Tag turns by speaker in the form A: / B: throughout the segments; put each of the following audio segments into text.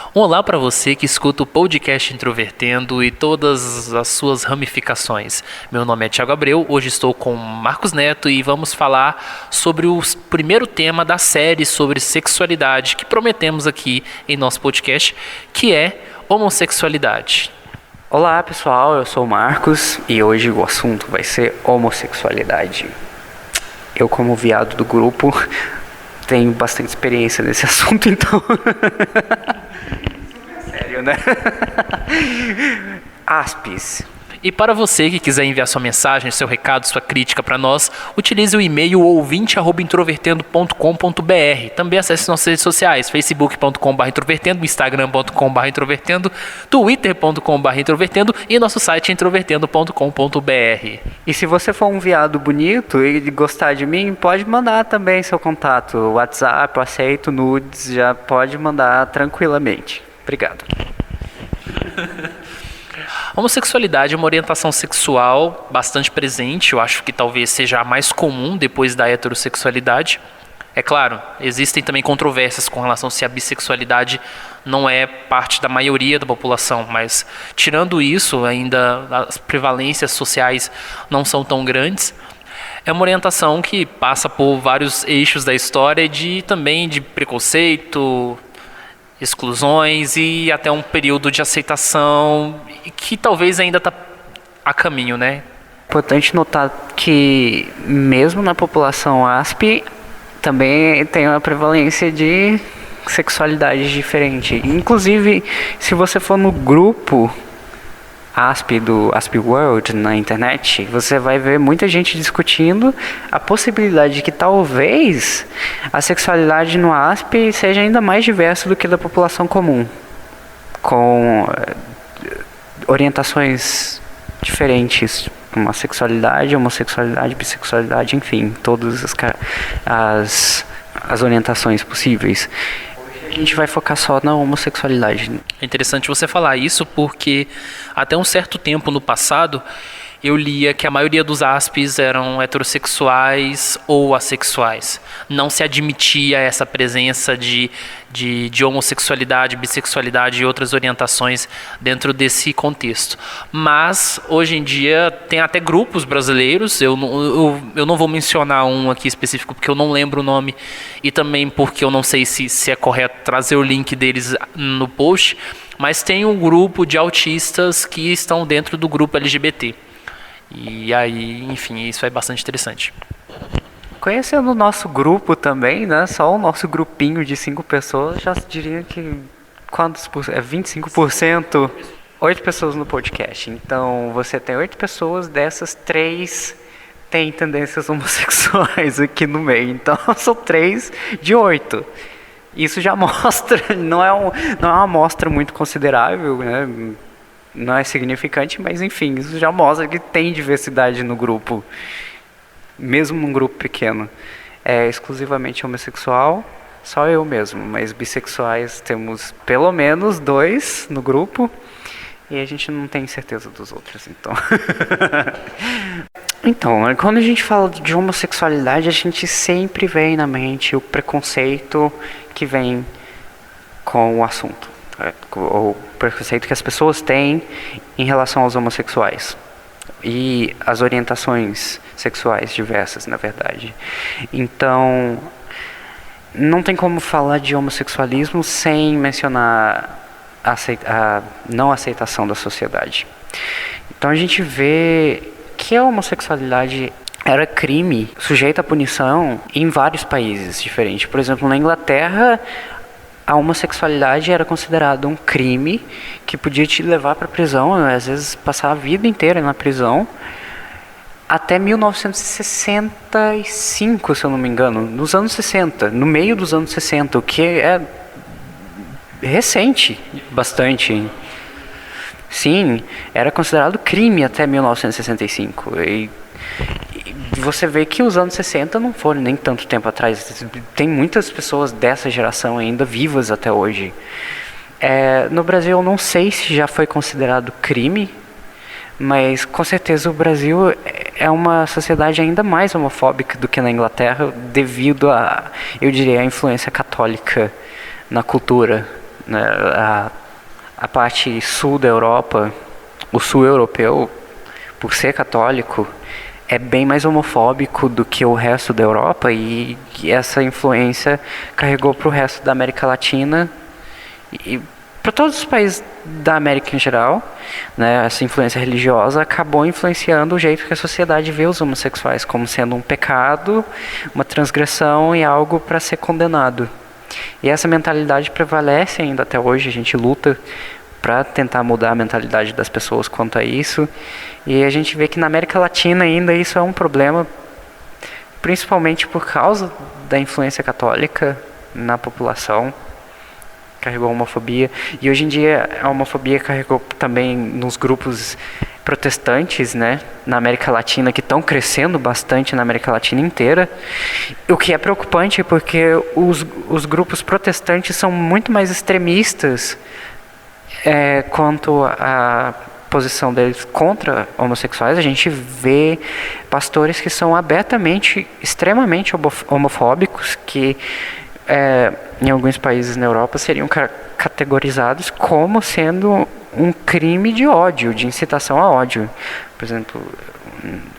A: Um olá para você que escuta o podcast Introvertendo e todas as suas ramificações. Meu nome é Thiago Abreu, hoje estou com Marcos Neto e vamos falar sobre o primeiro tema da série sobre sexualidade que prometemos aqui em nosso podcast, que é homossexualidade.
B: Olá pessoal, eu sou o Marcos e hoje o assunto vai ser homossexualidade. Eu, como viado do grupo, tenho bastante experiência nesse assunto, então... Sério, né? Aspes.
A: E para você que quiser enviar sua mensagem, seu recado, sua crítica para nós, utilize o e-mail ouvinte@introvertendo.com.br. Também acesse nossas redes sociais, facebook.com/introvertendo, instagram.com/introvertendo, twitter.com/introvertendo e nosso site introvertendo.com.br.
B: E se você for um viado bonito e gostar de mim, pode mandar também seu contato. WhatsApp, eu aceito nudes, já pode mandar tranquilamente. Obrigado.
A: A homossexualidade é uma orientação sexual bastante presente, eu acho que talvez seja a mais comum depois da heterossexualidade. É claro, existem também controvérsias com relação se a bissexualidade não é parte da maioria da população, mas tirando isso, ainda as prevalências sociais não são tão grandes. É uma orientação que passa por vários eixos da história também de preconceito, exclusões e até um período de aceitação que talvez ainda está a caminho, né?
B: Importante notar que mesmo na população ASP também tem uma prevalência de sexualidade diferente. Inclusive, se você for no grupo ASP do ASP World na internet, você vai ver muita gente discutindo a possibilidade de que talvez a sexualidade no ASP seja ainda mais diversa do que da população comum, com orientações diferentes, uma sexualidade, homossexualidade, bissexualidade, enfim, todas as orientações possíveis. A gente vai focar só na homossexualidade.
A: É interessante você falar isso porque até um certo tempo no passado eu lia que a maioria dos ASPs eram heterossexuais ou assexuais. Não se admitia essa presença de homossexualidade, bissexualidade e outras orientações dentro desse contexto. Mas, hoje em dia, tem até grupos brasileiros, eu não vou mencionar um aqui específico porque eu não lembro o nome e também porque eu não sei se é correto trazer o link deles no post, mas tem um grupo de autistas que estão dentro do grupo LGBT. E aí, enfim, isso é bastante interessante.
B: Conhecendo o nosso grupo também, né? Só o nosso grupinho de 5 pessoas, já diria que quantos por cento? É 25%? 8 pessoas no podcast. Então, você tem 8 pessoas, dessas 3 têm tendências homossexuais aqui no meio. Então, são 3 de 8. Isso já mostra, não é uma amostra muito considerável, né? Não é significante, mas enfim, isso já mostra que tem diversidade no grupo, mesmo num grupo pequeno. É exclusivamente homossexual, só eu mesmo, mas bissexuais temos pelo menos 2 no grupo, e a gente não tem certeza dos outros, então. Então, quando a gente fala de homossexualidade, a gente sempre vem na mente o preconceito que vem com o assunto. O preconceito que as pessoas têm em relação aos homossexuais e as orientações sexuais diversas, na verdade. Então, não tem como falar de homossexualismo sem mencionar a não aceitação da sociedade. Então, a gente vê que a homossexualidade era crime, sujeito à punição em vários países diferentes. Por exemplo, na Inglaterra, a homossexualidade era considerada um crime que podia te levar para a prisão, às vezes passar a vida inteira na prisão, até 1965, se eu não me engano, nos anos 60, no meio dos anos 60, o que é recente, bastante. Sim, era considerado crime até 1965. E você vê que os anos 60 não foram nem tanto tempo atrás. Tem muitas pessoas dessa geração ainda vivas até hoje. No Brasil eu não sei se já foi considerado crime, mas com certeza o Brasil é uma sociedade ainda mais homofóbica do que na Inglaterra, devido a, eu diria, a influência católica na cultura né? A parte sul da Europa, o sul europeu, por ser católico, é bem mais homofóbico do que o resto da Europa, e essa influência carregou para o resto da América Latina e para todos os países da América em geral, né? Essa influência religiosa acabou influenciando o jeito que a sociedade vê os homossexuais como sendo um pecado, uma transgressão e algo para ser condenado. E essa mentalidade prevalece ainda até hoje. A gente luta para tentar mudar a mentalidade das pessoas quanto a isso. E a gente vê que na América Latina ainda isso é um problema, principalmente por causa da influência católica na população. Carregou a homofobia. E hoje em dia a homofobia carregou também nos grupos protestantes, né, na América Latina, que estão crescendo bastante na América Latina inteira. O que é preocupante porque os grupos protestantes são muito mais extremistas quanto à posição deles contra homossexuais. A gente vê pastores que são abertamente, extremamente homofóbicos, que em alguns países na Europa seriam categorizados como sendo um crime de ódio, de incitação a ódio. Por exemplo,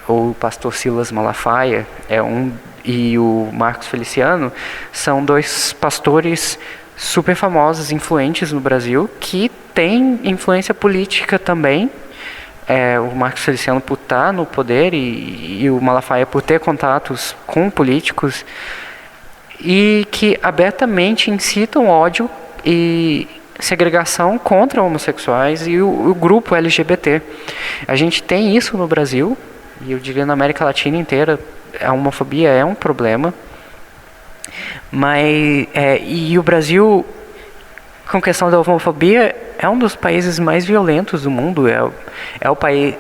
B: o pastor Silas Malafaia e o Marcos Feliciano são dois pastores super famosos, influentes no Brasil, que têm influência política também. O Marcos Feliciano por estar no poder e o Malafaia por ter contatos com políticos, e que abertamente incitam ódio e segregação contra homossexuais e o grupo LGBT. A gente tem isso no Brasil, e eu diria na América Latina inteira. A homofobia é um problema, mas e o Brasil, com questão da homofobia, é um dos países mais violentos do mundo. É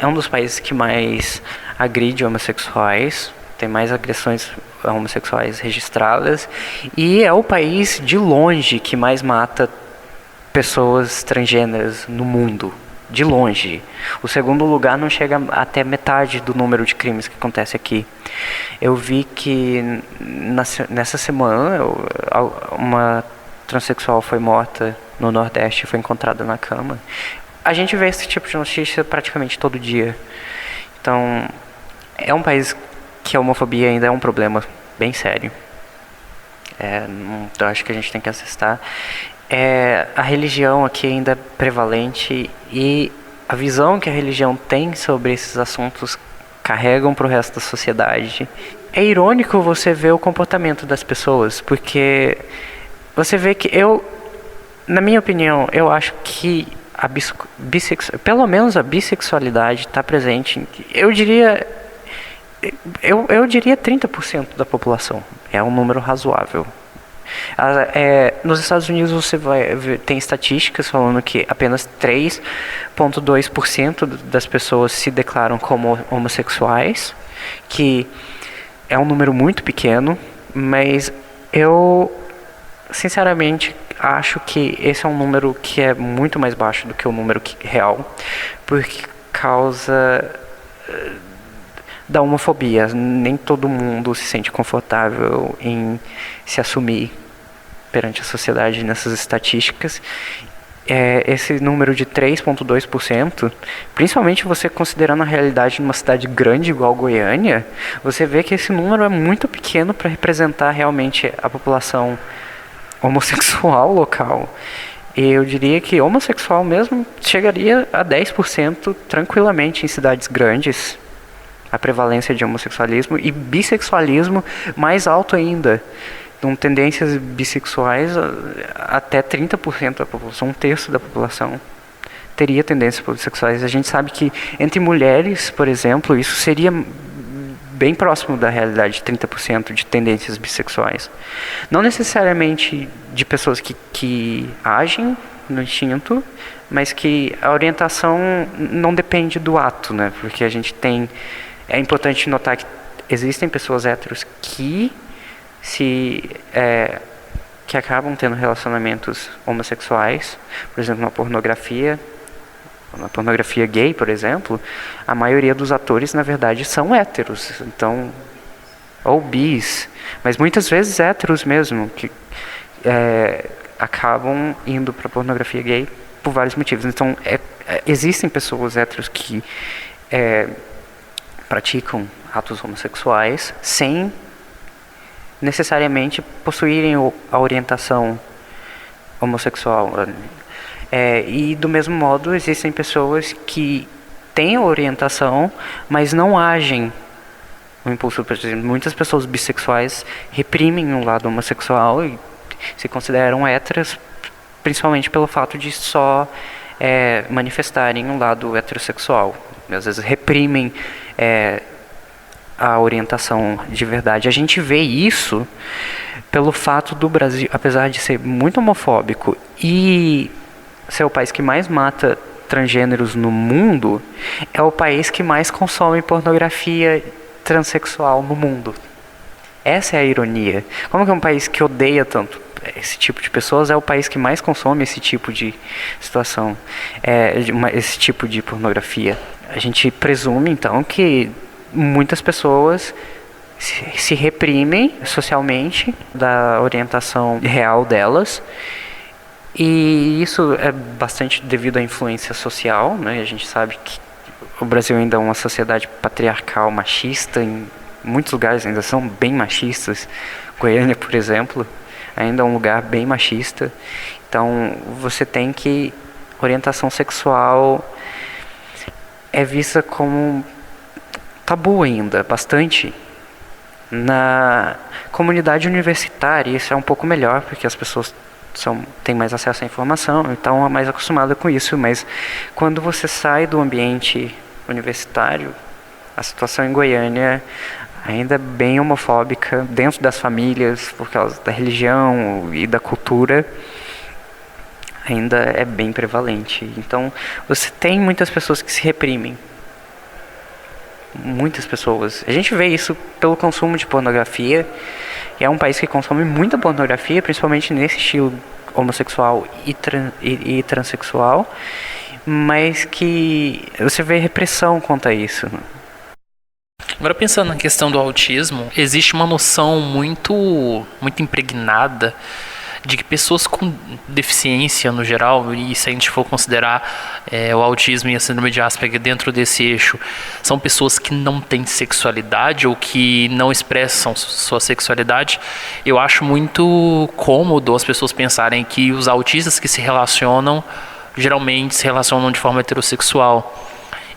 B: um dos países que mais agride homossexuais, tem mais agressões homossexuais registradas, e é o país de longe que mais mata pessoas transgêneras no mundo, de longe. O segundo lugar não chega até metade do número de crimes que acontece aqui. Eu vi que nessa semana uma transexual foi morta no Nordeste, foi encontrada na cama. A gente vê esse tipo de notícia praticamente todo dia. Então, é um país que a homofobia ainda é um problema bem sério. Eu acho que a gente tem que assestar. A religião aqui ainda é prevalente, e a visão que a religião tem sobre esses assuntos carregam para o resto da sociedade. É irônico você ver o comportamento das pessoas, porque você vê que na minha opinião, eu acho que pelo menos a bissexualidade está presente. Eu diria 30% da população. É um número razoável. Nos Estados Unidos você tem estatísticas falando que apenas 3,2% das pessoas se declaram como homossexuais, que é um número muito pequeno, mas eu sinceramente acho que esse é um número que é muito mais baixo do que o número real, por causa da homofobia. Nem todo mundo se sente confortável em se assumir perante a sociedade nessas estatísticas. Esse número de 3,2%, principalmente você considerando a realidade de uma cidade grande igual Goiânia, você vê que esse número é muito pequeno para representar realmente a população homossexual local. E eu diria que homossexual mesmo chegaria a 10% tranquilamente em cidades grandes, a prevalência de homossexualismo, e bissexualismo mais alto ainda. Com tendências bissexuais, até 30% da população, um terço da população teria tendências bissexuais. A gente sabe que entre mulheres, por exemplo, isso seria bem próximo da realidade, 30% de tendências bissexuais. Não necessariamente de pessoas que agem no instinto, mas que a orientação não depende do ato, né? Porque a gente tem... É importante notar que existem pessoas héteros que acabam tendo relacionamentos homossexuais, por exemplo, na pornografia gay, por exemplo, a maioria dos atores, na verdade, são héteros, então, ou bis, mas muitas vezes héteros mesmo, acabam indo para pornografia gay por vários motivos. Então, existem pessoas héteros que praticam atos homossexuais sem necessariamente possuírem a orientação homossexual. E do mesmo modo, existem pessoas que têm a orientação, mas não agem o impulso. Por exemplo, muitas pessoas bissexuais reprimem o lado homossexual e se consideram héteras, principalmente pelo fato de só manifestarem o lado heterossexual. Às vezes reprimem a orientação de verdade. A gente vê isso pelo fato do Brasil, apesar de ser muito homofóbico e ser o país que mais mata transgêneros no mundo, é o país que mais consome pornografia transexual no mundo. Essa é a ironia. Como que é um país que odeia tanto esse tipo de pessoas é o país que mais consome esse tipo de situação, esse tipo de pornografia? A gente presume, então, que muitas pessoas se reprimem socialmente da orientação real delas, e isso é bastante devido à influência social, né? A gente sabe que o Brasil ainda é uma sociedade patriarcal, machista, em muitos lugares ainda são bem machistas. Goiânia, por exemplo, ainda é um lugar bem machista. Então, você tem que orientação sexual é vista como tabu ainda, bastante. Na comunidade universitária, isso é um pouco melhor, porque as pessoas têm mais acesso à informação, então é mais acostumada com isso. Mas quando você sai do ambiente universitário, a situação em Goiânia ainda é bem homofóbica, dentro das famílias, por causa da religião e da cultura, ainda é bem prevalente. Então, você tem muitas pessoas que se reprimem. Muitas pessoas. A gente vê isso pelo consumo de pornografia. E é um país que consome muita pornografia, principalmente nesse estilo homossexual e transexual, mas que você vê repressão quanto a isso.
A: Agora, pensando na questão do autismo, existe uma noção muito impregnada de que pessoas com deficiência no geral, e se a gente for considerar o autismo e a síndrome de Asperger dentro desse eixo, são pessoas que não têm sexualidade ou que não expressam sua sexualidade. Eu acho muito cômodo as pessoas pensarem que os autistas que se relacionam geralmente se relacionam de forma heterossexual.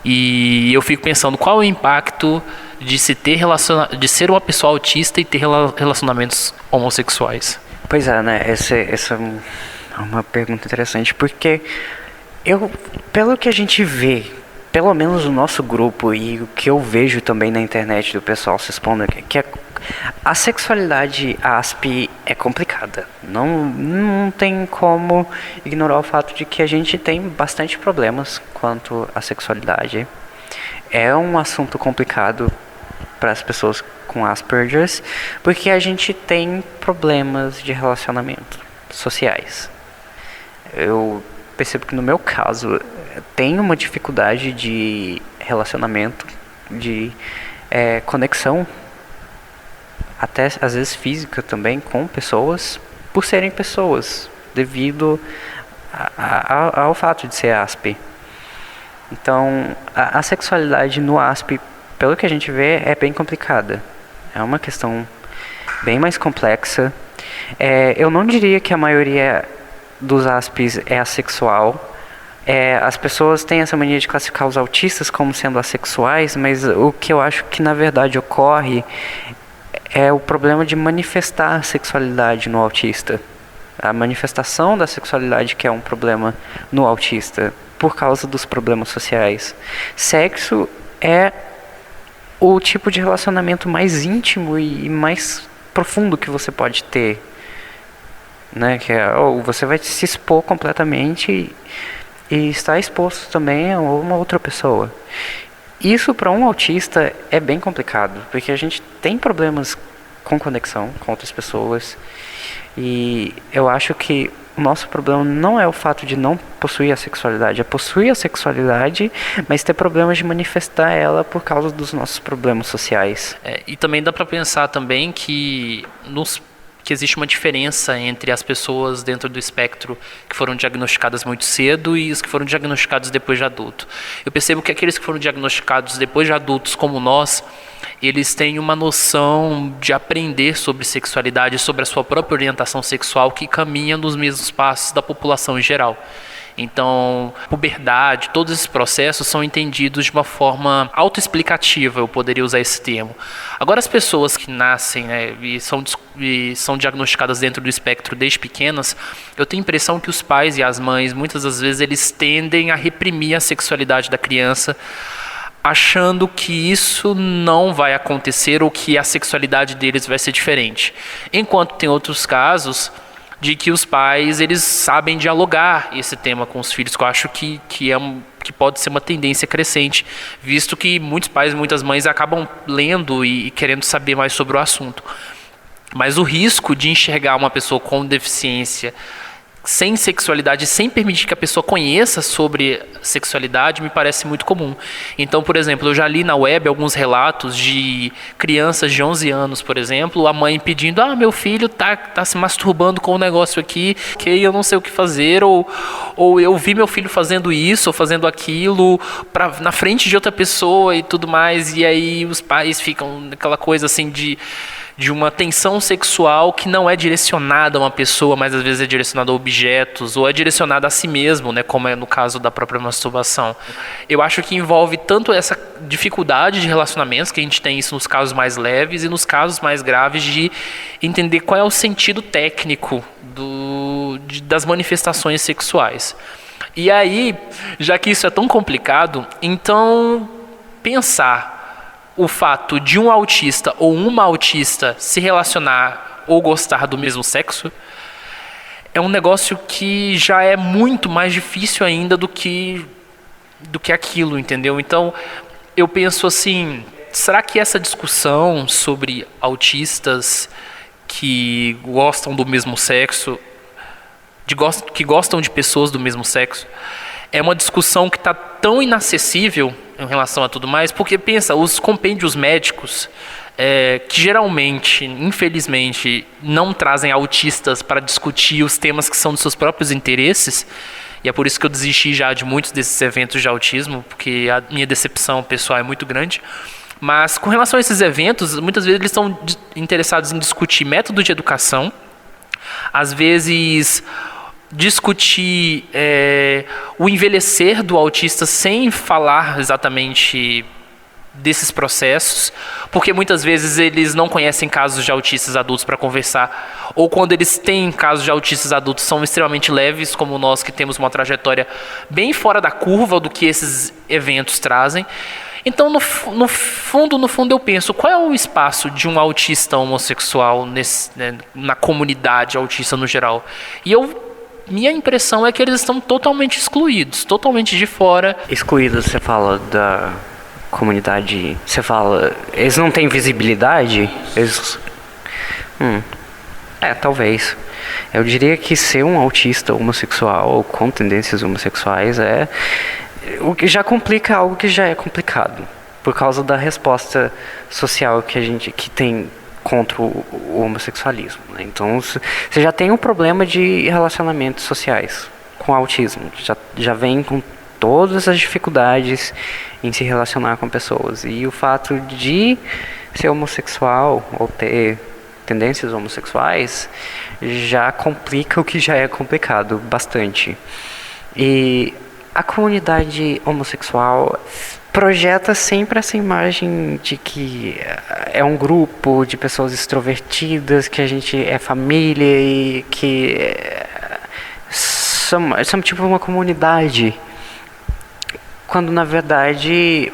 A: E eu fico pensando qual é o impacto de de ser uma pessoa autista e ter relacionamentos homossexuais.
B: Pois é, né? Essa é uma pergunta interessante, porque pelo que a gente vê, pelo menos no nosso grupo, e o que eu vejo também na internet do pessoal se expondo, que a sexualidade ASP é complicada. Não tem como ignorar o fato de que a gente tem bastante problemas quanto à sexualidade. É um assunto complicado para as pessoas com Asperger's, porque a gente tem problemas de relacionamento sociais. Eu percebo que no meu caso tem uma dificuldade de relacionamento, de conexão, até às vezes física também, com pessoas, por serem pessoas, devido ao fato de ser ASP. Então, a sexualidade no ASP, pelo que a gente vê, é bem complicada. É uma questão bem mais complexa. Eu não diria que a maioria dos ASPs é assexual. As pessoas têm essa mania de classificar os autistas como sendo assexuais, mas o que eu acho que na verdade ocorre é o problema de manifestar a sexualidade no autista. A manifestação da sexualidade que é um problema no autista, por causa dos problemas sociais. Sexo é o tipo de relacionamento mais íntimo e mais profundo que você pode ter, né? Que você vai se expor completamente e estar exposto também a uma outra pessoa. Isso para um autista é bem complicado, porque a gente tem problemas com conexão com outras pessoas, e eu acho que o nosso problema não é o fato de não possuir a sexualidade, é possuir a sexualidade, mas ter problemas de manifestar ela por causa dos nossos problemas sociais.
A: E também dá para pensar também que que existe uma diferença entre as pessoas dentro do espectro que foram diagnosticadas muito cedo e os que foram diagnosticados depois de adulto. Eu percebo que aqueles que foram diagnosticados depois de adultos, como nós, eles têm uma noção de aprender sobre sexualidade, sobre a sua própria orientação sexual, que caminha nos mesmos passos da população em geral. Então, puberdade, todos esses processos são entendidos de uma forma autoexplicativa, eu poderia usar esse termo. Agora, as pessoas que nascem, né, e são diagnosticadas dentro do espectro desde pequenas, eu tenho a impressão que os pais e as mães, muitas das vezes, eles tendem a reprimir a sexualidade da criança, achando que isso não vai acontecer ou que a sexualidade deles vai ser diferente. Enquanto tem outros casos de que os pais, eles sabem dialogar esse tema com os filhos, que eu acho que pode ser uma tendência crescente, visto que muitos pais e muitas mães acabam lendo e querendo saber mais sobre o assunto. Mas o risco de enxergar uma pessoa com deficiência sem sexualidade, sem permitir que a pessoa conheça sobre sexualidade, me parece muito comum. Então, por exemplo, eu já li na web alguns relatos de crianças de 11 anos, por exemplo, a mãe pedindo, meu filho tá se masturbando com um negócio aqui, que eu não sei o que fazer, ou eu vi meu filho fazendo isso, ou fazendo aquilo, na frente de outra pessoa e tudo mais, e aí os pais ficam naquela coisa assim de uma tensão sexual que não é direcionada a uma pessoa, mas às vezes é direcionada a objetos, ou é direcionada a si mesmo, né, como é no caso da própria masturbação. Eu acho que envolve tanto essa dificuldade de relacionamentos, que a gente tem isso nos casos mais leves, e nos casos mais graves de entender qual é o sentido técnico das manifestações sexuais. E aí, já que isso é tão complicado, então pensar o fato de um autista ou uma autista se relacionar ou gostar do mesmo sexo é um negócio que já é muito mais difícil ainda do que aquilo, entendeu? Então, eu penso assim, será que essa discussão sobre autistas que gostam do mesmo sexo, que gostam de pessoas do mesmo sexo, é uma discussão que está tão inacessível em relação a tudo mais, porque pensa, os compêndios médicos, que geralmente, infelizmente, não trazem autistas para discutir os temas que são dos seus próprios interesses, e é por isso que eu desisti já de muitos desses eventos de autismo, porque a minha decepção pessoal é muito grande. Mas com relação a esses eventos, muitas vezes eles estão interessados em discutir método de educação, às vezes discutir o envelhecer do autista sem falar exatamente desses processos, porque muitas vezes eles não conhecem casos de autistas adultos para conversar, ou quando eles têm casos de autistas adultos são extremamente leves, como nós que temos uma trajetória bem fora da curva do que esses eventos trazem. Então, no fundo, eu penso, qual é o espaço de um autista homossexual na comunidade autista no geral? E minha impressão é que eles estão totalmente excluídos, totalmente de fora.
B: Excluídos, você fala da comunidade, você fala, eles não têm visibilidade? Talvez. Eu diria que ser um autista homossexual ou com tendências homossexuais o que já complica algo que já é complicado, por causa da resposta social que tem contra o homossexualismo, né? Então, você já tem um problema de relacionamentos sociais com autismo, já vem com todas as dificuldades em se relacionar com pessoas, e o fato de ser homossexual ou ter tendências homossexuais já complica o que já é complicado bastante. E a comunidade homossexual projeta sempre essa imagem de que é um grupo de pessoas extrovertidas, que a gente é família e que somos tipo uma comunidade, quando na verdade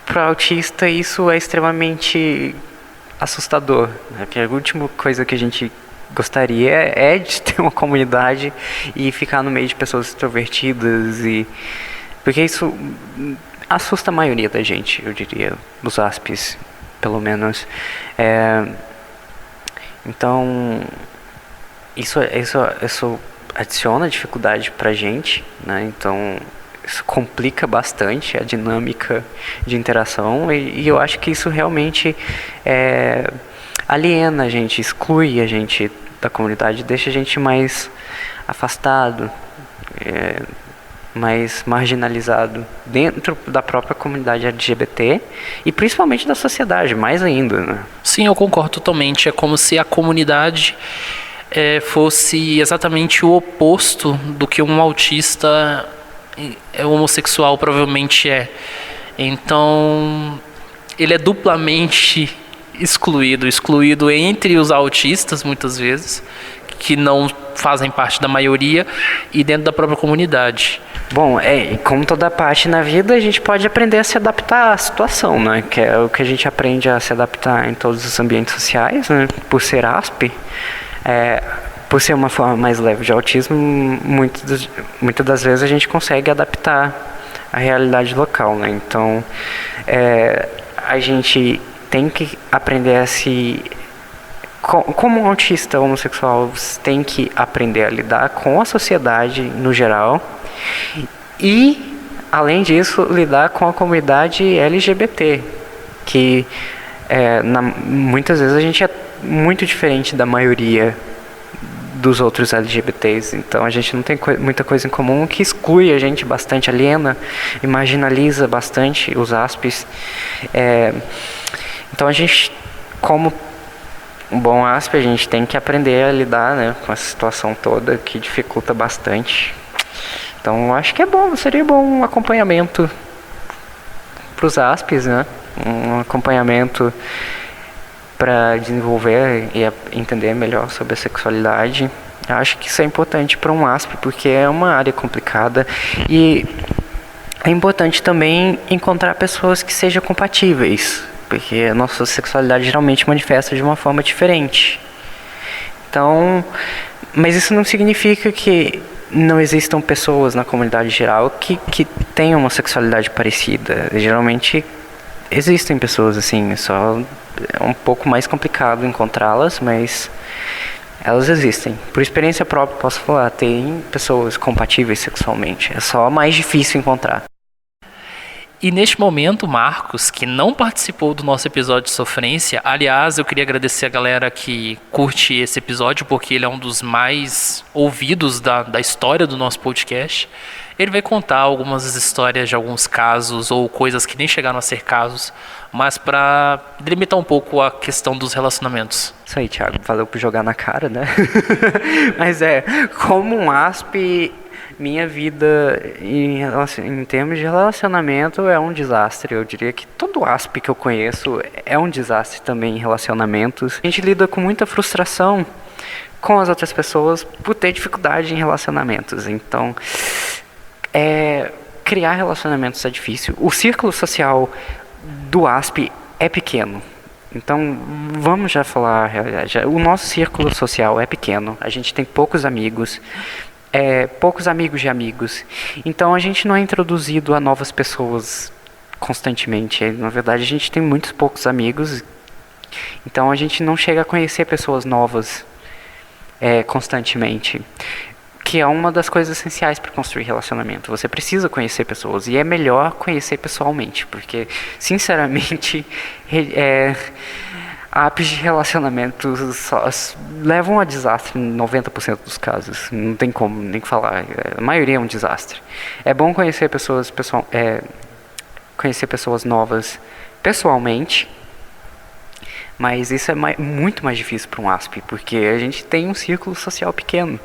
B: para o autista isso é extremamente assustador, né? Porque a última coisa que a gente gostaria é de ter uma comunidade e ficar no meio de pessoas extrovertidas, porque isso assusta a maioria da gente, eu diria, dos aspes, pelo menos. Então, isso adiciona dificuldade pra gente, né? Então, isso complica bastante a dinâmica de interação, e eu acho que isso realmente aliena a gente, exclui a gente da comunidade, deixa a gente mais afastado, mais marginalizado dentro da própria comunidade LGBT e principalmente da sociedade, mais ainda, né?
A: Sim, eu concordo totalmente. É como se a comunidade fosse exatamente o oposto do que um autista homossexual provavelmente é. Então, ele é duplamente excluído entre os autistas, muitas vezes, que não fazem parte da maioria, e dentro da própria comunidade.
B: Bom, como toda parte na vida, a gente pode aprender a se adaptar à situação, né? Que é o que a gente aprende a se adaptar em todos os ambientes sociais, né? Por ser ASP, por ser uma forma mais leve de autismo, muitas das vezes a gente consegue adaptar a realidade local, né? Então, a gente tem que aprender a se... Como um autista homossexual, você tem que aprender a lidar com a sociedade no geral e, além disso, lidar com a comunidade LGBT, que muitas vezes a gente é muito diferente da maioria dos outros LGBTs, então a gente não tem muita coisa em comum, que exclui a gente bastante, aliena e marginaliza bastante os ASPs. Então a gente, como um bom ASP, a gente tem que aprender a lidar, né, com essa situação toda que dificulta bastante. Então eu acho que seria bom um acompanhamento para os ASPs, né? Um acompanhamento para desenvolver e entender melhor sobre a sexualidade. Eu acho que isso é importante para um ASP, porque é uma área complicada e é importante também encontrar pessoas que sejam compatíveis, porque a nossa sexualidade geralmente manifesta de uma forma diferente. Então, mas isso não significa que não existam pessoas na comunidade geral que tenham uma sexualidade parecida. Geralmente existem pessoas assim, só é um pouco mais complicado encontrá-las, mas elas existem. Por experiência própria, posso falar, tem pessoas compatíveis sexualmente, é só mais difícil encontrar.
A: E neste momento, Marcos, que não participou do nosso episódio de sofrência, aliás, eu queria agradecer a galera que curte esse episódio, porque ele é um dos mais ouvidos da história do nosso podcast. Ele vai contar algumas histórias de alguns casos ou coisas que nem chegaram a ser casos, mas para delimitar um pouco a questão dos relacionamentos.
B: Isso aí, Thiago, valeu por jogar na cara, né? Mas como um ASP... Minha vida em termos de relacionamento é um desastre. Eu diria que todo ASP que eu conheço é um desastre também em relacionamentos. A gente lida com muita frustração com as outras pessoas por ter dificuldade em relacionamentos. Então, criar relacionamentos é difícil. O círculo social do ASP é pequeno. Então, vamos já falar a realidade. O nosso círculo social é pequeno. A gente tem poucos amigos. Poucos amigos de amigos. Então a gente não é introduzido a novas pessoas constantemente. Na verdade, a gente tem muitos poucos amigos. Então a gente não chega a conhecer pessoas novas constantemente. Que é uma das coisas essenciais para construir relacionamento. Você precisa conhecer pessoas. E é melhor conhecer pessoalmente. Porque, sinceramente, apps de relacionamento levam a desastre em 90% dos casos. Não tem como nem falar. A maioria é um desastre. É bom conhecer pessoas novas pessoalmente, mas isso é muito mais difícil para um ASP, porque a gente tem um círculo social pequeno.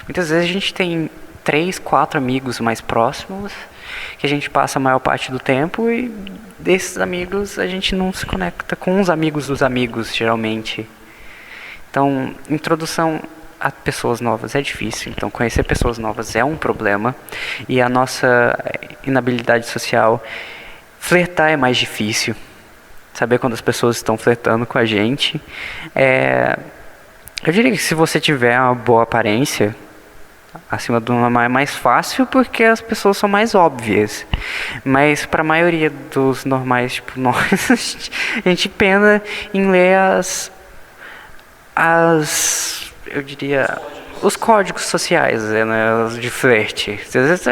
B: Muitas vezes a gente tem 3, 4 amigos mais próximos, que a gente passa a maior parte do tempo, e desses amigos a gente não se conecta com os amigos dos amigos, geralmente. Então, introdução a pessoas novas é difícil, então conhecer pessoas novas é um problema, e a nossa inabilidade social, flertar é mais difícil. Saber quando as pessoas estão flertando com a gente. Eu diria que se você tiver uma boa aparência, acima do normal é mais fácil, porque as pessoas são mais óbvias. Mas para a maioria dos normais, tipo nós, a gente pena em ler eu diria, os códigos sociais, né, de flerte. Às vezes,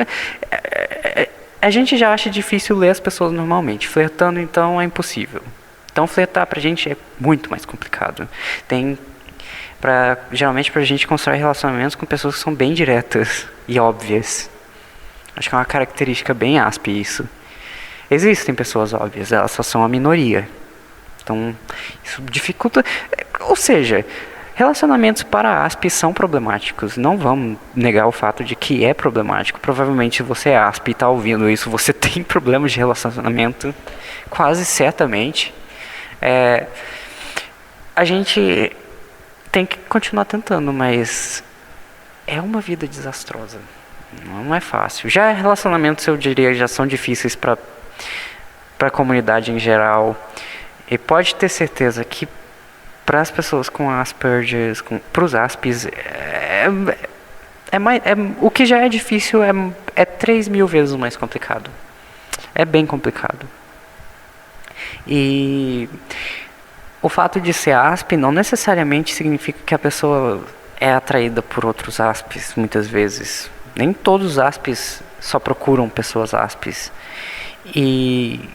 B: a gente já acha difícil ler as pessoas normalmente. Flertando, então, é impossível. Então flertar pra gente é muito mais complicado. Geralmente pra gente constrói relacionamentos com pessoas que são bem diretas e óbvias. Acho que é uma característica bem ASP isso. Existem pessoas óbvias, elas só são a minoria. Então, isso dificulta... Ou seja, relacionamentos para ASP são problemáticos. Não vamos negar o fato de que é problemático. Provavelmente, se você é ASP e está ouvindo isso, você tem problemas de relacionamento. Quase certamente. A gente tem que continuar tentando, mas é uma vida desastrosa. Não é fácil. Já relacionamentos, eu diria, já são difíceis para a comunidade em geral. E pode ter certeza que para as pessoas com Asperger, para os ASPs, o que já é difícil é 3.000 vezes mais complicado. É bem complicado. E o fato de ser ASP não necessariamente significa que a pessoa é atraída por outros ASPs, muitas vezes. Nem todos os ASPs só procuram pessoas ASPs. E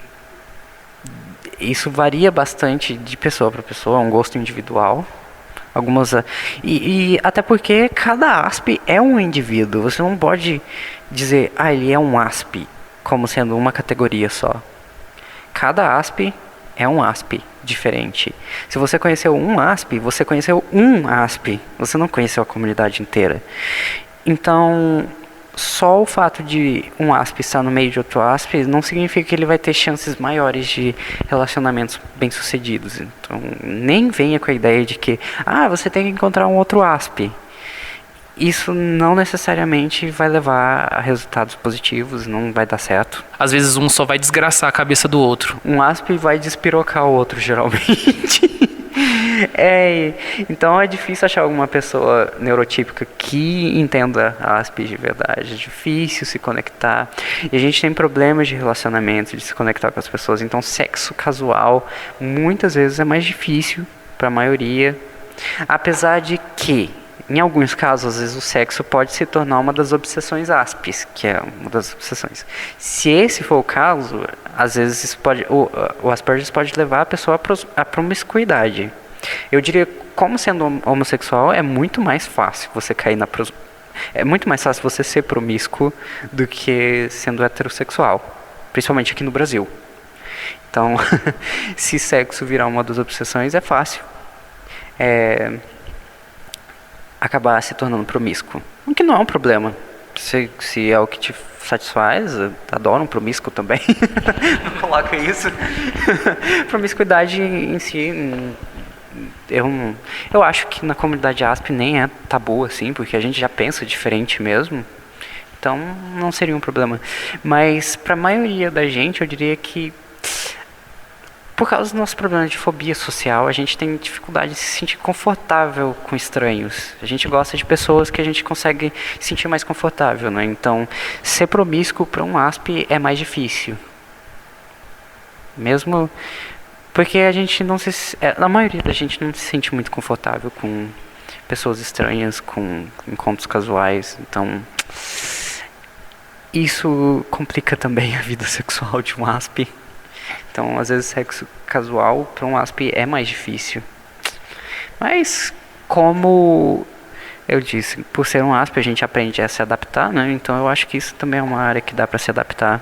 B: isso varia bastante de pessoa para pessoa, é um gosto individual. E até porque cada ASP é um indivíduo. Você não pode dizer, ele é um ASP, como sendo uma categoria só. Cada ASP é um ASP diferente. Se você conheceu um ASP, você conheceu um ASP. Você não conheceu a comunidade inteira. Então, só o fato de um ASP estar no meio de outro ASP não significa que ele vai ter chances maiores de relacionamentos bem-sucedidos. Então, nem venha com a ideia de que você tem que encontrar um outro ASP. Isso não necessariamente vai levar a resultados positivos, não vai dar certo.
A: Às vezes um só vai desgraçar a cabeça do outro.
B: Um ASP vai despirocar o outro, geralmente. Então é difícil achar alguma pessoa neurotípica que entenda ASP de verdade. É difícil se conectar. E a gente tem problemas de relacionamento, de se conectar com as pessoas. Então sexo casual muitas vezes é mais difícil para a maioria. Apesar de que, em alguns casos, às vezes o sexo pode se tornar uma das obsessões ASPs, que é uma das obsessões. Se esse for o caso, às vezes isso o Asperger pode levar a pessoa à promiscuidade. Eu diria, como sendo homossexual, é muito mais fácil você cair é muito mais fácil você ser promíscuo do que sendo heterossexual, principalmente aqui no Brasil. Então, se sexo virar uma das obsessões, é fácil acabar se tornando promíscuo. O que não é um problema. Se é o que te satisfaz, adoro um promíscuo também. Não coloca isso. Promiscuidade em si, eu acho que na comunidade ASP nem é tabu assim, porque a gente já pensa diferente mesmo. Então não seria um problema. Mas para a maioria da gente, eu diria que por causa do nosso problema de fobia social, a gente tem dificuldade de se sentir confortável com estranhos. A gente gosta de pessoas que a gente consegue se sentir mais confortável, né? Então, ser promíscuo para um ASP é mais difícil. Mesmo porque a maioria da gente não se sente muito confortável com pessoas estranhas, com encontros casuais. Então, isso complica também a vida sexual de um ASP. Então, às vezes, sexo casual para um ASP é mais difícil. Mas, como eu disse, por ser um ASP, a gente aprende a se adaptar, né? Então, eu acho que isso também é uma área que dá para se adaptar.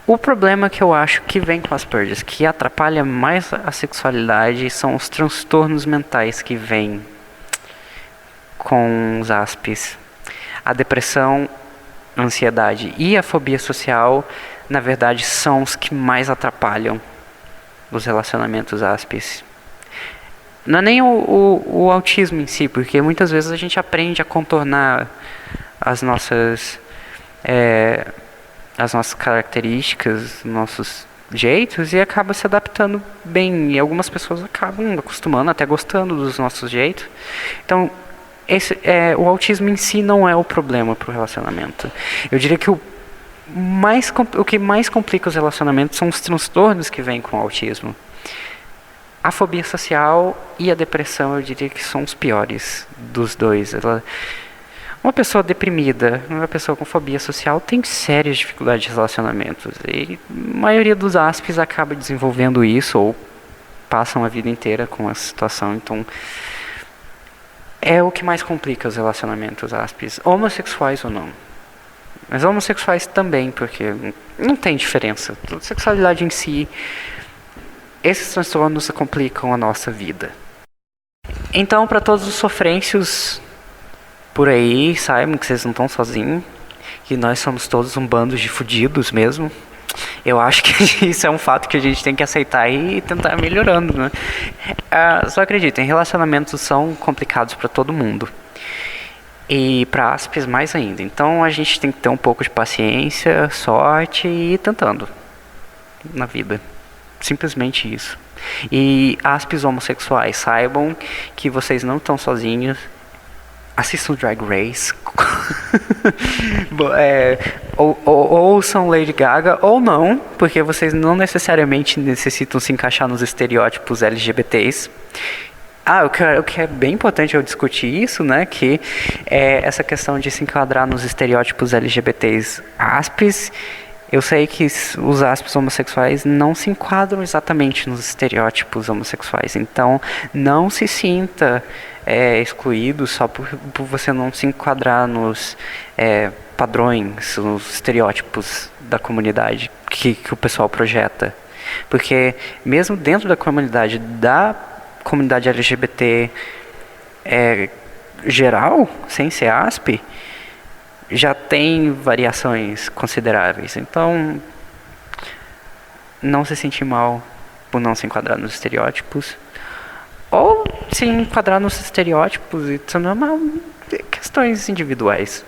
B: O problema que eu acho que vem com Asperger, que atrapalha mais a sexualidade, são os transtornos mentais que vêm com os ASPs. A depressão, a ansiedade e a fobia social, na verdade, são os que mais atrapalham os relacionamentos ASPs. Não é nem o autismo em si, porque muitas vezes a gente aprende a contornar as nossas características, nossos jeitos, e acaba se adaptando bem. E algumas pessoas acabam acostumando, até gostando dos nossos jeitos. Então, o autismo em si não é o problema para o relacionamento. Eu diria que o que mais complica os relacionamentos são os transtornos que vêm com o autismo. A fobia social e a depressão, eu diria que são os piores dos dois. Uma pessoa deprimida, uma pessoa com fobia social tem sérias dificuldades de relacionamentos. E a maioria dos aspes acaba desenvolvendo isso ou passam a vida inteira com essa situação. Então, é o que mais complica os relacionamentos aspes, homossexuais ou não. Mas homossexuais também, porque não tem diferença. A sexualidade em si, esses transtornos complicam a nossa vida. Então, para todos os sofrêncios por aí, saibam que vocês não estão sozinhos, que nós somos todos um bando de fudidos mesmo. Eu acho que isso é um fato que a gente tem que aceitar e tentar melhorando, né? Só acreditem, relacionamentos são complicados para todo mundo. E para aspes mais ainda. Então a gente tem que ter um pouco de paciência, sorte e ir tentando na vida. Simplesmente isso. E aspes homossexuais, saibam que vocês não estão sozinhos. Assistam Drag Race. Ouçam Lady Gaga ou não, porque vocês não necessariamente necessitam se encaixar nos estereótipos LGBTs. O que é bem importante eu discutir isso, né, que é essa questão de se enquadrar nos estereótipos LGBTs aspes. Eu sei que os aspes homossexuais não se enquadram exatamente nos estereótipos homossexuais, então não se sinta excluído só por você não se enquadrar nos padrões, nos estereótipos da comunidade que o pessoal projeta. Porque mesmo dentro da comunidade LGBT geral, sem ser aspe, já tem variações consideráveis. Então, não se sentir mal por não se enquadrar nos estereótipos. Ou se enquadrar nos estereótipos, isso não é questões individuais.